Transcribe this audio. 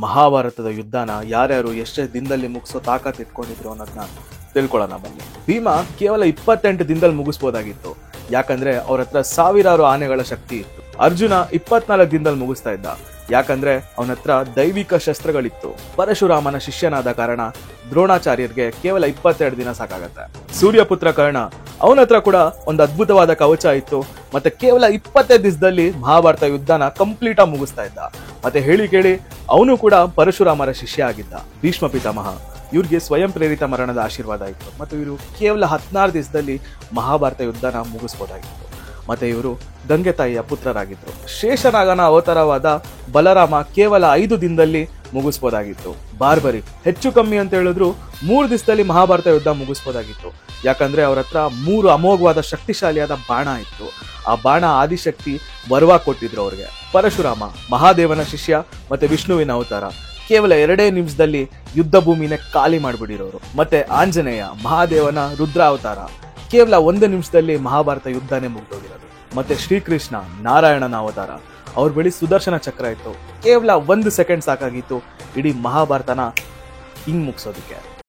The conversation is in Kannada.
ಮಹಾಭಾರತದ ಯುದ್ಧನ ಯಾರ್ಯಾರು ಎಷ್ಟೇ ದಿನದಲ್ಲಿ ಮುಗಿಸೋ ತಾಕತ್ ಇಟ್ಕೊಂಡಿದ್ರು ಅನ್ನೋದನ್ನ ತಿಳ್ಕೊಳ್ಳೋಣ ಬನ್ನಿ. ಭೀಮ ಕೇವಲ 28 ದಿನದಲ್ಲಿ ಮುಗಿಸ್ಬೋದಾಗಿತ್ತು, ಯಾಕಂದ್ರೆ ಅವ್ರ ಹತ್ರ ಸಾವಿರಾರು ಆನೆಗಳ ಶಕ್ತಿ ಇತ್ತು. ಅರ್ಜುನ 24 ದಿನದಲ್ಲಿ ಮುಗಿಸ್ತಾ ಇದ್ದ, ಯಾಕಂದ್ರೆ ಅವನ ಹತ್ರ ದೈವಿಕ ಶಸ್ತ್ರಗಳಿತ್ತು. ಪರಶುರಾಮನ ಶಿಷ್ಯನಾದ ಕಾರಣ ದ್ರೋಣಾಚಾರ್ಯರಿಗೆ ಕೇವಲ 22 ದಿನ ಸಾಕಾಗತ್ತೆ. ಸೂರ್ಯಪುತ್ರ ಕರ್ಣ, ಅವನ ಹತ್ರ ಕೂಡ ಒಂದು ಅದ್ಭುತವಾದ ಕವಚ ಇತ್ತು, ಮತ್ತೆ ಕೇವಲ 25 ದಿವಸದಲ್ಲಿ ಮಹಾಭಾರತ ಯುದ್ಧನ ಕಂಪ್ಲೀಟ್ ಆಗಿ ಮುಗಿಸ್ತಾ ಇದ್ದ. ಮತ್ತೆ ಹೇಳಿ ಕೇಳಿ ಅವನು ಕೂಡ ಪರಶುರಾಮರ ಶಿಷ್ಯ ಆಗಿದ್ದ. ಭೀಷ್ಮ ಪಿತಾಮಹ, ಇವ್ರಿಗೆ ಸ್ವಯಂ ಪ್ರೇರಿತ ಮರಣದ ಆಶೀರ್ವಾದ ಇತ್ತು, ಮತ್ತು ಇವರು ಕೇವಲ 16 ದಿವಸದಲ್ಲಿ ಮಹಾಭಾರತ ಯುದ್ಧನ ಮುಗಿಸ್ಬೋದಾಗಿತ್ತು. ಮತ್ತೆ ಇವರು ಗಂಗೆ ತಾಯಿಯ ಪುತ್ರರಾಗಿದ್ರು. ಶೇಷನಾಗನ ಅವತಾರವಾದ ಬಲರಾಮ ಕೇವಲ 5 ದಿನದಲ್ಲಿ ಮುಗಿಸ್ಬೋದಾಗಿತ್ತು. ಬಾರ್ಬರಿ ಹೆಚ್ಚು ಕಮ್ಮಿ ಅಂತ ಹೇಳಿದ್ರು 3 ದಿವಸದಲ್ಲಿ ಮಹಾಭಾರತ ಯುದ್ಧ ಮುಗಿಸ್ಬೋದಾಗಿತ್ತು, ಯಾಕಂದ್ರೆ ಅವ್ರ ಹತ್ರ 3 ಅಮೋಘವಾದ ಶಕ್ತಿಶಾಲಿಯಾದ ಬಾಣ ಇತ್ತು. ಆ ಬಾಣ ಆದಿಶಕ್ತಿ ವರವಾಗಿ ಕೊಟ್ಟಿದ್ರು ಅವ್ರಿಗೆ. ಪರಶುರಾಮ ಮಹಾದೇವನ ಶಿಷ್ಯ ಮತ್ತೆ ವಿಷ್ಣುವಿನ ಅವತಾರ, ಕೇವಲ 2 ನಿಮಿಷದಲ್ಲಿ ಯುದ್ಧ ಭೂಮಿನೇ ಖಾಲಿ ಮಾಡ್ಬಿಟ್ಟಿರೋರು. ಮತ್ತೆ ಆಂಜನೇಯ ಮಹಾದೇವನ ರುದ್ರ ಅವತಾರ, ಕೇವಲ 1 ನಿಮಿಷದಲ್ಲಿ ಮಹಾಭಾರತ ಯುದ್ಧನೇ ಮುಗಿದೋಗಿರೋದು. ಮತ್ತೆ ಶ್ರೀಕೃಷ್ಣ ನಾರಾಯಣನ ಅವತಾರ, ಅವ್ರ ಬಳಿ ಸುದರ್ಶನ ಚಕ್ರ ಇತ್ತು, ಕೇವಲ 1 ಸೆಕೆಂಡ್ ಸಾಕಾಗಿತ್ತು ಇಡೀ ಮಹಾಭಾರತನ ಹಿಂಗ್ ಮುಗಿಸೋದಕ್ಕೆ.